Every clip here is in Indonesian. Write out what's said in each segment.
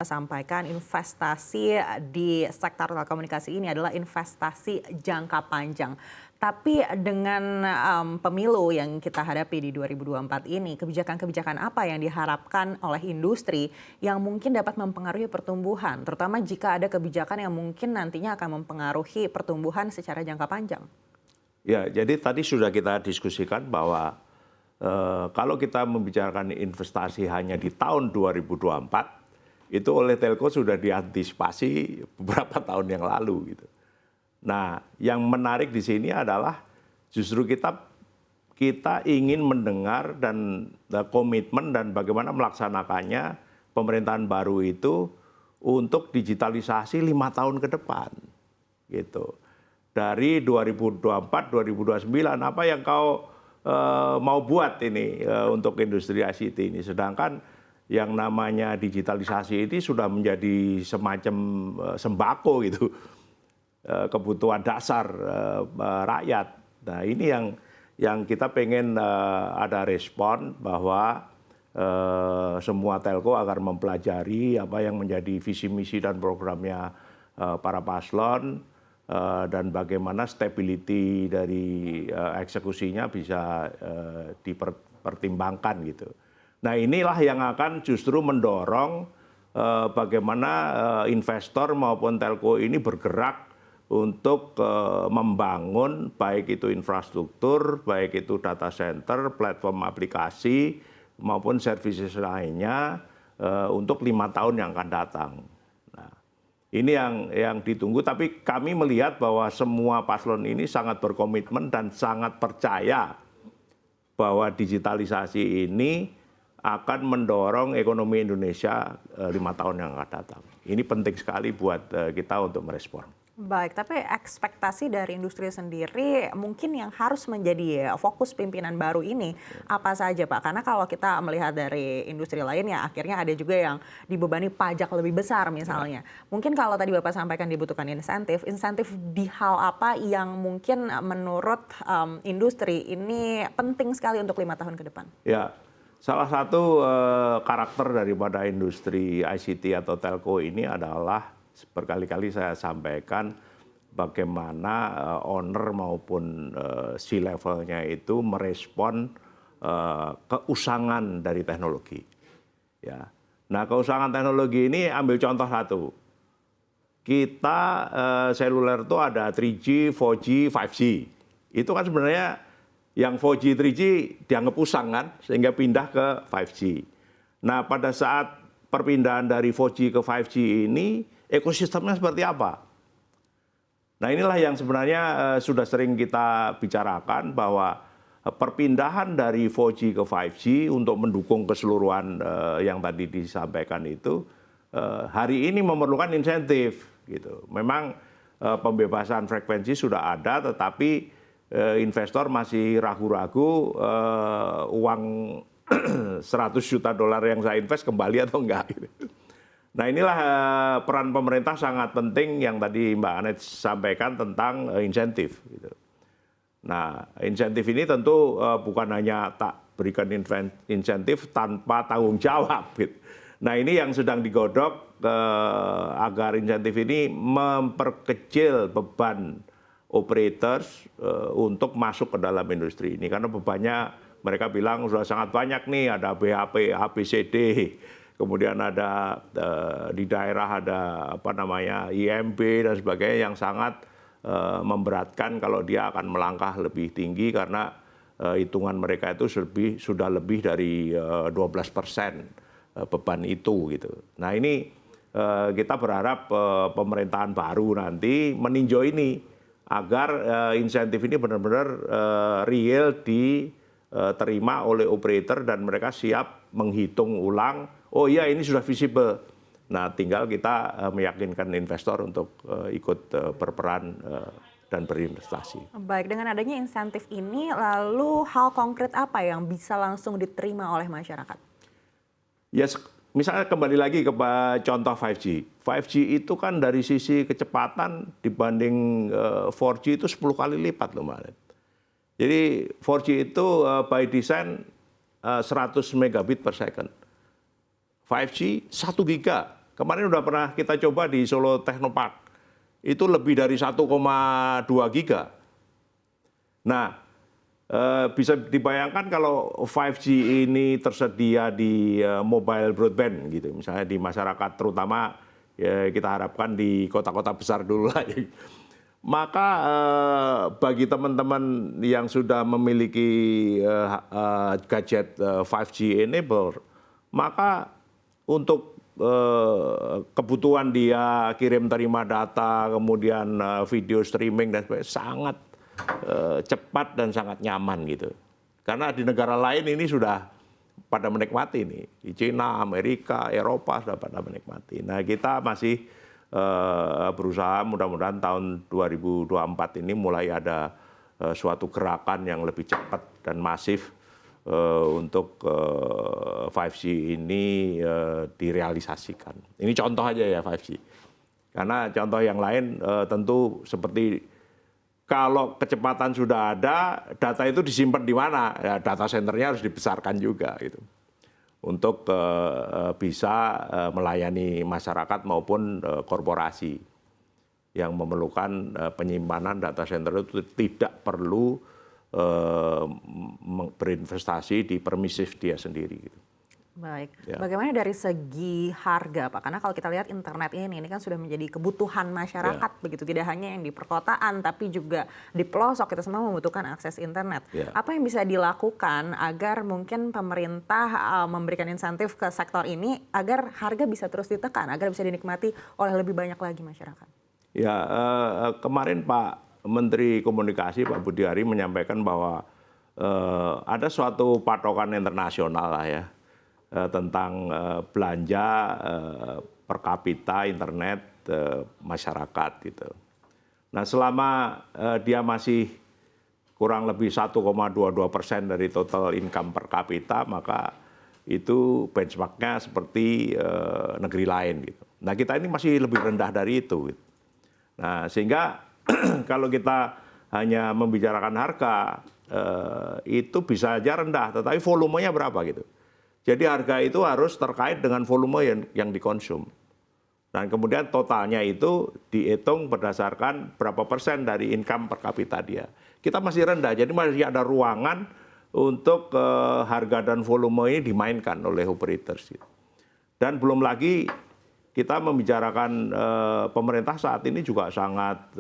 sampaikan investasi di sektor telekomunikasi ini adalah investasi jangka panjang. Tapi dengan pemilu yang kita hadapi di 2024 ini, kebijakan-kebijakan apa yang diharapkan oleh industri yang mungkin dapat mempengaruhi pertumbuhan, terutama jika ada kebijakan yang mungkin nantinya akan mempengaruhi pertumbuhan secara jangka panjang? Ya, jadi tadi sudah kita diskusikan bahwa kalau kita membicarakan investasi hanya di tahun 2024, itu oleh Telco sudah diantisipasi beberapa tahun yang lalu gitu. Nah, yang menarik di sini adalah justru kita ingin mendengar dan komitmen dan bagaimana melaksanakannya pemerintahan baru itu untuk digitalisasi 5 tahun ke depan gitu. Dari 2024, 2029 apa yang kau mau buat ini untuk industri ICT ini, sedangkan yang namanya digitalisasi ini sudah menjadi semacam sembako gitu, kebutuhan dasar rakyat. Nah ini yang kita pengen ada respon bahwa semua telco agar mempelajari apa yang menjadi visi misi dan programnya para paslon dan bagaimana stability dari eksekusinya bisa dipertimbangkan gitu. Nah inilah yang akan justru mendorong bagaimana investor maupun telco ini bergerak untuk membangun baik itu infrastruktur, baik itu data center, platform aplikasi maupun services lainnya untuk 5 tahun yang akan datang. Nah, ini yang ditunggu, tapi kami melihat bahwa semua paslon ini sangat berkomitmen dan sangat percaya bahwa digitalisasi ini akan mendorong ekonomi Indonesia 5 tahun yang akan datang. Ini penting sekali buat kita untuk merespon. Baik, tapi ekspektasi dari industri sendiri mungkin yang harus menjadi fokus pimpinan baru ini apa saja Pak? Karena kalau kita melihat dari industri lain ya akhirnya ada juga yang dibebani pajak lebih besar misalnya. Mungkin kalau tadi Bapak sampaikan dibutuhkan insentif di hal apa yang mungkin menurut industri ini penting sekali untuk 5 tahun ke depan? Ya, salah satu karakter daripada industri ICT atau telco ini adalah berkali-kali saya sampaikan bagaimana owner maupun C-levelnya itu merespon keusangan dari teknologi. Ya. Nah, keusangan teknologi ini ambil contoh satu. Kita seluler itu ada 3G, 4G, 5G. Itu kan sebenarnya yang 4G, 3G dianggap usang kan, sehingga pindah ke 5G. Nah, pada saat perpindahan dari 4G ke 5G ini, ekosistemnya seperti apa? Nah, inilah yang sebenarnya sudah sering kita bicarakan bahwa perpindahan dari 4G ke 5G untuk mendukung keseluruhan yang tadi disampaikan itu, hari ini memerlukan insentif. Gitu. Memang pembebasan frekuensi sudah ada, tetapi investor masih ragu-ragu uang 100 juta dolar yang saya invest kembali atau enggak. Nah inilah peran pemerintah sangat penting yang tadi Mbak Anet sampaikan tentang insentif. Nah insentif ini tentu bukan hanya tak berikan insentif tanpa tanggung jawab. Nah ini yang sedang digodok agar insentif ini memperkecil beban operators untuk masuk ke dalam industri ini. Karena bebannya mereka bilang sudah sangat banyak nih, ada BHP, ABCD, kemudian ada di daerah ada apa namanya IMB dan sebagainya yang sangat memberatkan kalau dia akan melangkah lebih tinggi karena hitungan mereka itu sudah lebih dari 12% beban itu gitu. Nah ini kita berharap pemerintahan baru nanti meninjau ini agar insentif ini benar-benar real diterima oleh operator dan mereka siap menghitung ulang, oh iya ini sudah visible. Nah tinggal kita meyakinkan investor untuk ikut berperan dan berinvestasi. Baik, dengan adanya insentif ini, lalu hal konkret apa yang bisa langsung diterima oleh masyarakat? Ya, misalnya kembali lagi ke contoh 5G. 5G itu kan dari sisi kecepatan dibanding 4G itu 10 kali lipat loh Mbak. Jadi 4G itu by design 100 megabit per second. 5G 1 giga. Kemarin udah pernah kita coba di Solo Technopark. Itu lebih dari 1,2 giga. Nah, bisa dibayangkan kalau 5G ini tersedia di mobile broadband gitu, misalnya di masyarakat, terutama ya kita harapkan di kota-kota besar dulu lah. Maka bagi teman-teman yang sudah memiliki gadget 5G enable, maka untuk kebutuhan dia kirim terima data, kemudian video streaming dan sebagainya sangat cepat dan sangat nyaman gitu. Karena di negara lain ini sudah pada menikmati nih, di Cina, Amerika, Eropa sudah pada menikmati. Nah, kita masih berusaha, mudah-mudahan tahun 2024 ini mulai ada suatu gerakan yang lebih cepat dan masif untuk 5G ini direalisasikan. Ini contoh aja ya 5G. Karena contoh yang lain tentu seperti kalau kecepatan sudah ada, data itu disimpan di mana? Ya, data centernya harus dibesarkan juga gitu. Untuk bisa melayani masyarakat maupun korporasi yang memerlukan penyimpanan data center itu tidak perlu berinvestasi di permisif dia sendiri. Gitu. Baik, bagaimana dari segi harga Pak? Karena kalau kita lihat internet ini kan sudah menjadi kebutuhan masyarakat begitu, tidak hanya yang di perkotaan tapi juga di pelosok kita semua membutuhkan akses internet. Apa yang bisa dilakukan agar mungkin pemerintah memberikan insentif ke sektor ini agar harga bisa terus ditekan, agar bisa dinikmati oleh lebih banyak lagi masyarakat? Ya, kemarin Pak Menteri Komunikasi Pak Budi Ari menyampaikan bahwa ada suatu patokan internasional lah ya. Tentang belanja per kapita internet masyarakat gitu. Nah, selama dia masih kurang lebih 1,22% dari total income per kapita, maka itu benchmarknya seperti negeri lain gitu. Nah, kita ini masih lebih rendah dari itu. Gitu. Nah, sehingga kalau kita hanya membicarakan harga, itu bisa aja rendah, tetapi volumenya berapa gitu. Jadi harga itu harus terkait dengan volume yang dikonsum. Dan kemudian totalnya itu dihitung berdasarkan berapa persen dari income per kapita dia. Kita masih rendah, jadi masih ada ruangan untuk harga dan volume ini dimainkan oleh operators. Dan belum lagi kita membicarakan pemerintah saat ini juga sangat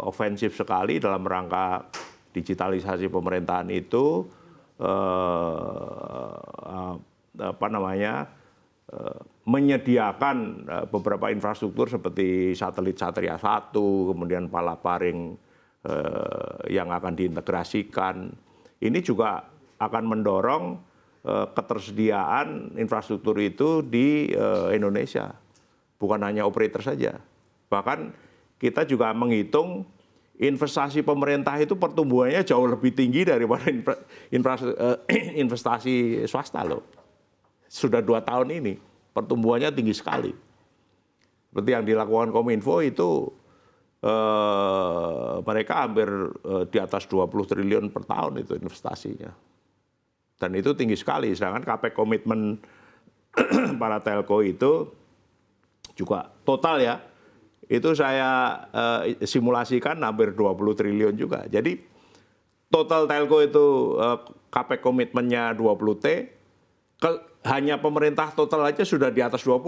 ofensif sekali dalam rangka digitalisasi pemerintahan itu. Menyediakan beberapa infrastruktur seperti satelit Satria 1, kemudian Palaparing yang akan diintegrasikan. Ini juga akan mendorong ketersediaan infrastruktur itu di Indonesia. Bukan hanya operator saja. Bahkan kita juga menghitung investasi pemerintah itu pertumbuhannya jauh lebih tinggi daripada investasi swasta loh. Sudah 2 tahun ini pertumbuhannya tinggi sekali. Seperti yang dilakukan Kominfo itu mereka hampir di atas 20 triliun per tahun itu investasinya. Dan itu tinggi sekali, sedangkan capex komitmen para telco itu juga total ya. Itu saya simulasikan hampir 20 triliun juga. Jadi total telco itu capex komitmennya 20 T, hanya pemerintah total aja sudah di atas 20.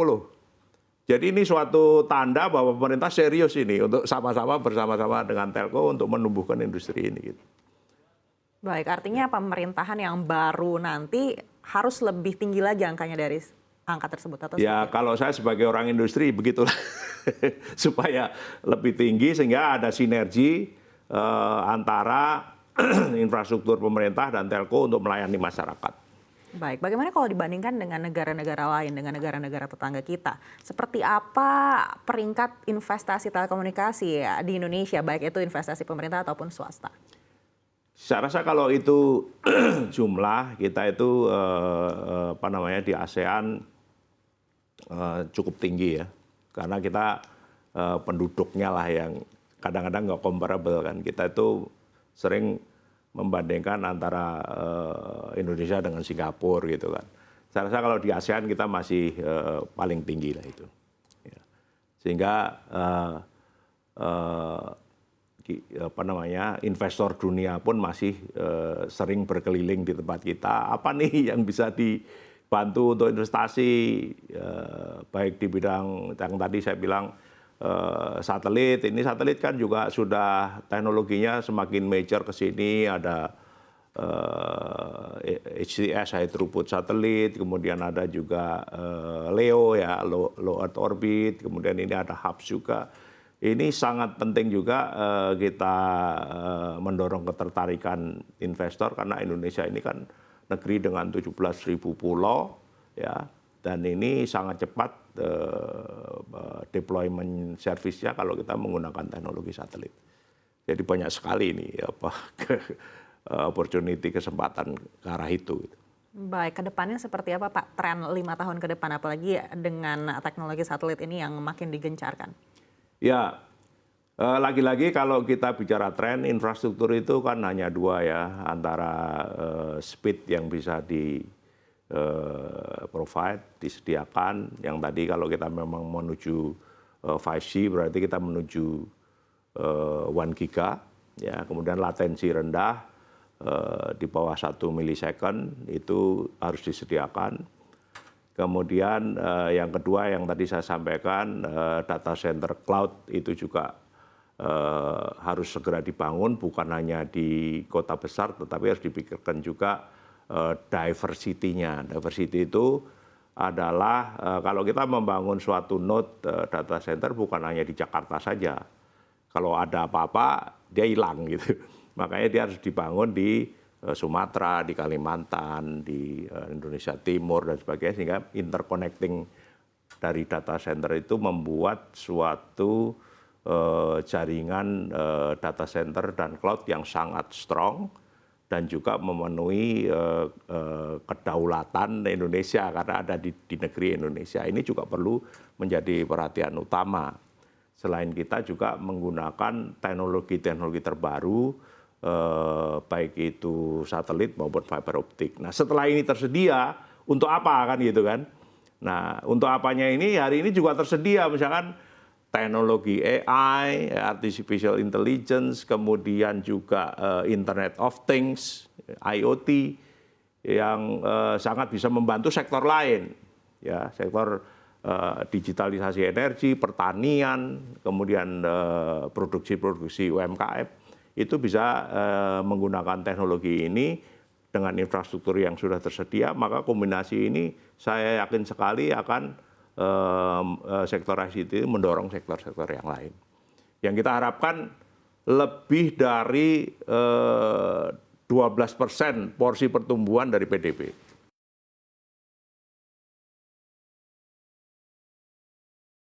Jadi ini suatu tanda bahwa pemerintah serius ini untuk sama-sama bersama-sama dengan telco untuk menumbuhkan industri ini. Gitu. Baik, artinya pemerintahan yang baru nanti harus lebih tinggi lagi angkanya dari angka tersebut atau ya kalau saya sebagai orang industri begitulah supaya lebih tinggi sehingga ada sinergi antara infrastruktur pemerintah dan telco untuk melayani masyarakat. Baik, bagaimana kalau dibandingkan dengan negara-negara lain, dengan negara-negara tetangga kita? Seperti apa peringkat investasi telekomunikasi di Indonesia, baik itu investasi pemerintah ataupun swasta? Saya rasa kalau itu jumlah kita itu di ASEAN cukup tinggi ya, karena kita penduduknya lah yang kadang-kadang nggak comparable kan. Kita itu sering membandingkan antara Indonesia dengan Singapura gitu kan. Saya rasa kalau di ASEAN kita masih paling tinggi lah itu. Sehingga investor dunia pun masih sering berkeliling di tempat kita. Apa nih yang bisa dibantu untuk investasi, baik di bidang yang tadi saya bilang satelit. Ini satelit kan juga sudah teknologinya semakin major ke sini. Ada HTS, high throughput satelit, kemudian ada juga LEO ya, low Earth orbit, kemudian ini ada HAPS juga. Ini sangat penting juga kita mendorong ketertarikan investor karena Indonesia ini kan negeri dengan 17.000 pulau ya, dan ini sangat cepat deployment service-nya kalau kita menggunakan teknologi satelit. Jadi banyak sekali ini opportunity, kesempatan ke arah itu. Baik, kedepannya seperti apa Pak tren 5 tahun ke depan, apalagi dengan teknologi satelit ini yang makin digencarkan? Ya, lagi-lagi kalau kita bicara tren, infrastruktur itu kan hanya dua ya, antara speed yang bisa di provide, disediakan, yang tadi kalau kita memang menuju 5G berarti kita menuju 1 giga, ya, kemudian latensi rendah, di bawah 1 milisecond itu harus disediakan. Kemudian yang kedua yang tadi saya sampaikan, data center cloud itu juga harus segera dibangun, bukan hanya di kota besar, tetapi harus dipikirkan juga diversity-nya. Diversity itu adalah kalau kita membangun suatu node data center bukan hanya di Jakarta saja. Kalau ada apa-apa dia hilang gitu. Makanya dia harus dibangun di Sumatera, di Kalimantan, di Indonesia Timur dan sebagainya, sehingga interconnecting dari data center itu membuat suatu jaringan data center dan cloud yang sangat strong dan juga memenuhi kedaulatan Indonesia karena ada di negeri Indonesia. Ini juga perlu menjadi perhatian utama. Selain kita juga menggunakan teknologi-teknologi terbaru, baik itu satelit maupun fiber optik. Nah, setelah ini tersedia, untuk apa kan gitu kan? Nah, untuk apanya ini hari ini juga tersedia, misalkan teknologi AI, artificial intelligence, kemudian juga Internet of Things, IoT, yang sangat bisa membantu sektor lain, ya, sektor digitalisasi energi, pertanian, kemudian produksi-produksi UMKM. Itu bisa menggunakan teknologi ini dengan infrastruktur yang sudah tersedia, maka kombinasi ini saya yakin sekali akan sektor ICT mendorong sektor-sektor yang lain. Yang kita harapkan lebih dari 12% porsi pertumbuhan dari PDB.